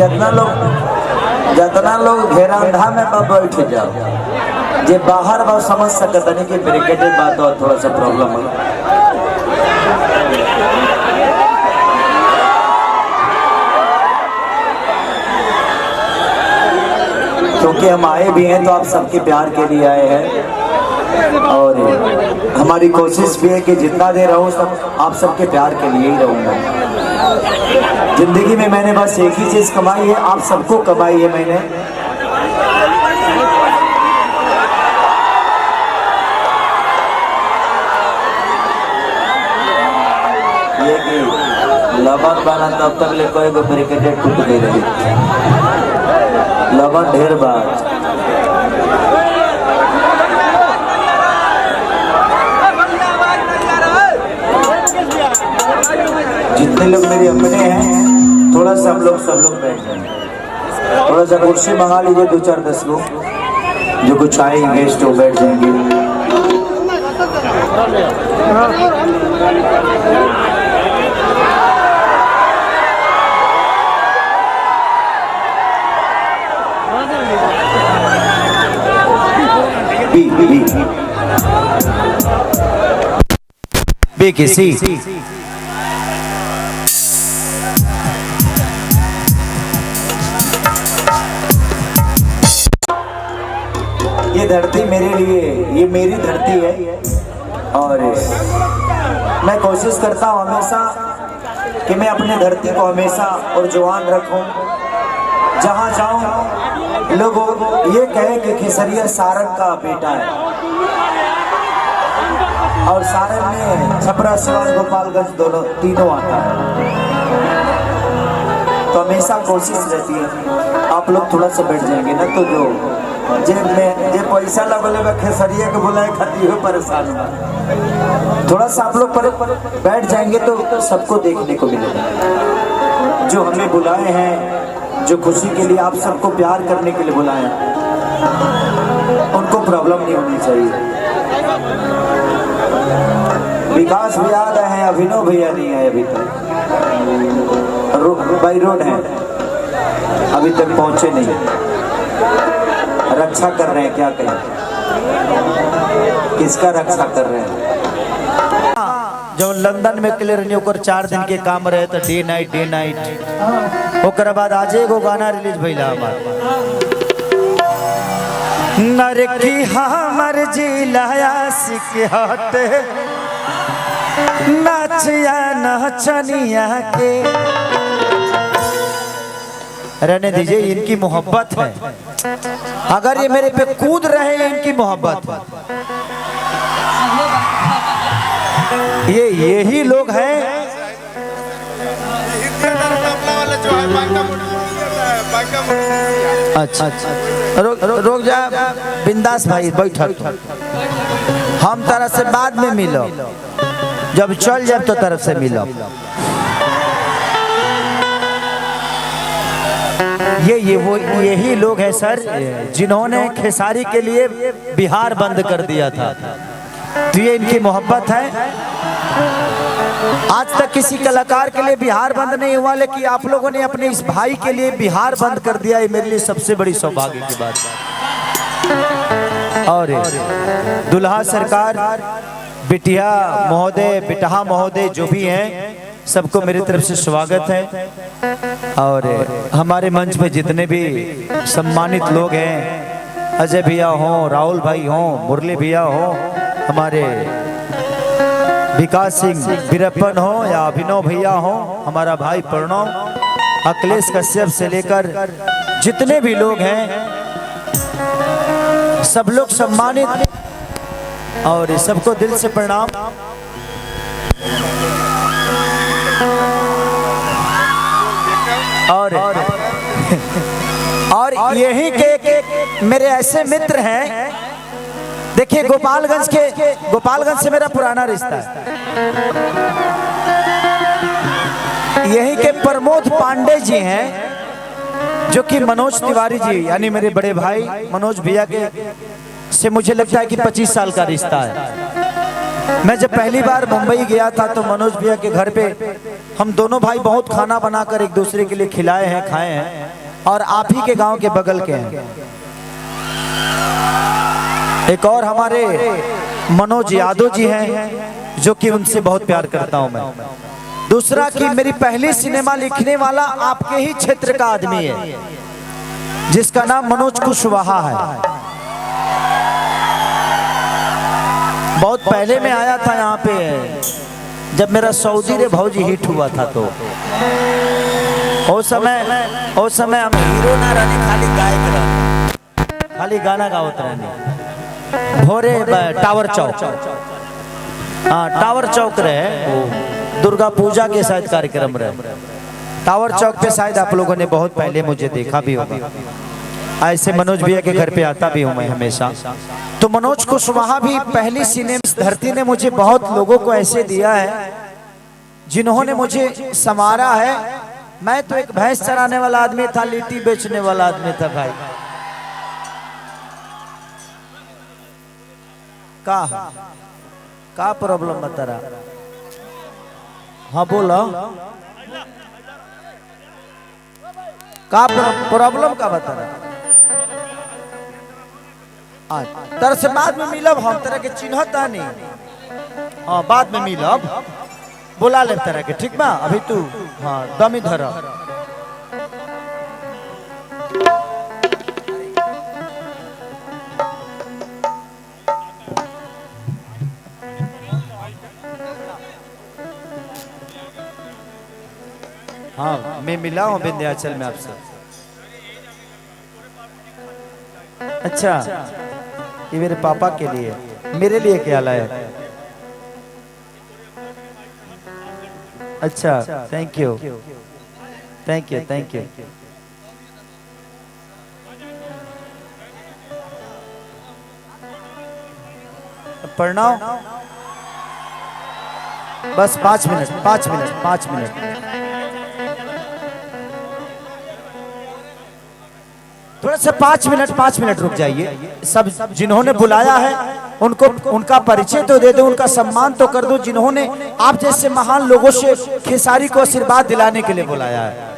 जितना लोग घेरंधा में बैठ जाओ, जे बाहर बात समझ सकता नहीं कि ब्रिकेटेड बात हो, थोड़ा सा प्रॉब्लम है। क्योंकि हम आए भी हैं तो आप सबके प्यार के लिए आए हैं, और हमारी कोशिश भी है कि जितना देर रहूं सब आप सबके प्यार के लिए ही रहूंगा। जिंदगी में मैंने बस एक ही चीज कमाई है, आप सबको कमाई है मैंने। ये कि लवन बना तब तक ले कोई को ब्रिकेटेड टूट गई रही, लवन ढेर बात। जितने लोग मेरे अपने हैं थोड़ा सा सब लोग बैठ जाएंगे, थोड़ा सा कुर्सी मंगा लीजिए, 2-4-10 लोग जो कुछ आएंगे गेस्ट वो बैठ जाएंगे। बी किसी ये धरती मेरे लिए, ये मेरी धरती है, और मैं कोशिश करता हूँ हमेशा कि मैं अपनी धरती को हमेशा और जवान रखूं। जहाँ जाऊं लोग ये कहे कि खेसरिया सारंग का बेटा है, और सारंग में छपरा, सिवान, गोपालगंज तीनों आता है। तो हमेशा कोशिश रहती है आप लोग थोड़ा सा बैठ जाएंगे ना, तो जो जेब में जे पैसा लगले खेसरिया के बुलाए खाती हुए परेशान हुआ। थोड़ा सा आप लोग बैठ जाएंगे तो सबको देखने को मिलेगा। जो हमें बुलाए हैं, जो खुशी के लिए आप सबको प्यार करने के लिए बुलाए हैं, उनको प्रॉब्लम नहीं होनी चाहिए। विकास भी आ गए हैं, अभिनव भैया नहीं आए अभी तक, बाई रोड है, अभी तक पहुंचे नहीं। रक्षा कर रहे हैं, क्या कहें, किसका रक्षा कर रहे हैं? जो लंदन में क्लियर नहीं होकर 4 दिन के काम रहे तो डे नाइट ओकर बाद आज एगो गाना रिलीज भइला हमार नर की हमर जिलाया सिक हटे नाचिया नचनिया के। रहने दीजिए, इनकी मोहब्बत है, अगर ये मेरे पे कूद रहे हैं इनकी मोहब्बत है। ये यही लोग हैं। अच्छा रोक जा बिंदास भाई, बैठक हम तरफ से बाद में मिलो, जब चल जाए तो तरफ से मिलो। यही लोग हैं सर जिन्होंने खेसारी के लिए बिहार बंद कर दिया था, तो ये इनकी मोहब्बत है। आज तक किसी कलाकार के लिए बिहार बंद नहीं हुआ, लेकिन आप लोगों ने अपने इस भाई के लिए बिहार बंद कर दिया, ये मेरे लिए सबसे बड़ी सौभाग्य की बात है। और दुल्हा सरकार, बिटिया महोदय, बिटहा महोदय जो भी हैं, सबको मेरी तरफ से स्वागत है। और हमारे मंच पे जितने भी सम्मानित लोग हैं, अजय भैया हों, राहुल भाई हों, मुरली भैया हों, हमारे विकास सिंह वीरप्पन हो या अभिनव भैया हो, हमारा भाई प्रणव, अखिलेश कश्यप से लेकर जितने भी लोग हैं, सब लोग सम्मानित, और सबको दिल से प्रणाम। और यही के मेरे ऐसे मित्र हैं, देखिए गोपालगंज से मेरा पुराना रिश्ता है। यही के प्रमोद पांडे जी हैं, जो कि मनोज तिवारी जी यानी मेरे बड़े भाई मनोज भैया के से मुझे लगता है कि 25 साल का रिश्ता है। मैं जब पहली बार मुंबई गया था तो मनोज भैया के घर पे हम दोनों भाई बहुत खाना बनाकर एक दूसरे के लिए खिलाए हैं, खाए हैं, और आप ही के गांव के बगल के हैं। एक और हमारे मनोज यादव जी हैं जो कि उनसे बहुत प्यार करता हूं मैं। दूसरा कि मेरी पहली सिनेमा लिखने वाला आपके ही क्षेत्र का आदमी है जिसका नाम मनोज कुशवाहा है। बहुत पहले मैं आया था यहाँ पे जब मेरा सऊदी रे भौजी हिट हुआ था, तो उस समय हम हीरो ना रहने, खाली गायक रहने, खाली गाना गावत रहने। भोरे टावर चौक, हाँ टावर चौक रहे, दुर्गा पूजा के शायद कार्यक्रम रहे, टावर चौक पे शायद आप लोगों ने बहुत पहले मुझे देखा भी होगा। ऐसे मनोज भैया के घर पे आता भी हूँ मैं हमेशा। तो मनोज कुशवाहा भी पहली सिनेमा धरती ने मुझे बहुत लोगों को ऐसे दिया है जिन्होंने मुझे संवारा है। मैं तो एक भैंस चराने वाला आदमी था, लिट्टी बेचने वाला आदमी था भाई। का प्रॉब्लम बता रहा? हाँ बोलो, का प्रॉब्लम का बता रहा? तरह से बाद में मिलब, हम तरह के चिन्हता नहीं। हाँ बाद में मिलब, बुला ले तरह के, ठीक बा? अभी तू हाँ दम इधर। हाँ मैं मिला हूँ विंध्याचल में आपसे। अच्छा, ये मेरे पापा के लिए, मेरे लिए क्या लाया? अच्छा thank you thank you thank you. प्रणाम। बस 5 मिनट 5 मिनट 5 मिनट, थोड़ा सा 5 मिनट रुक जाइए। सब जिन्होंने बुलाया है उनको उनका परिचय तो दे दो, उनका सम्मान तो कर दो, जिन्होंने आप जैसे महान लोगों से खेसारी को आशीर्वाद दिलाने के लिए बुलाया है।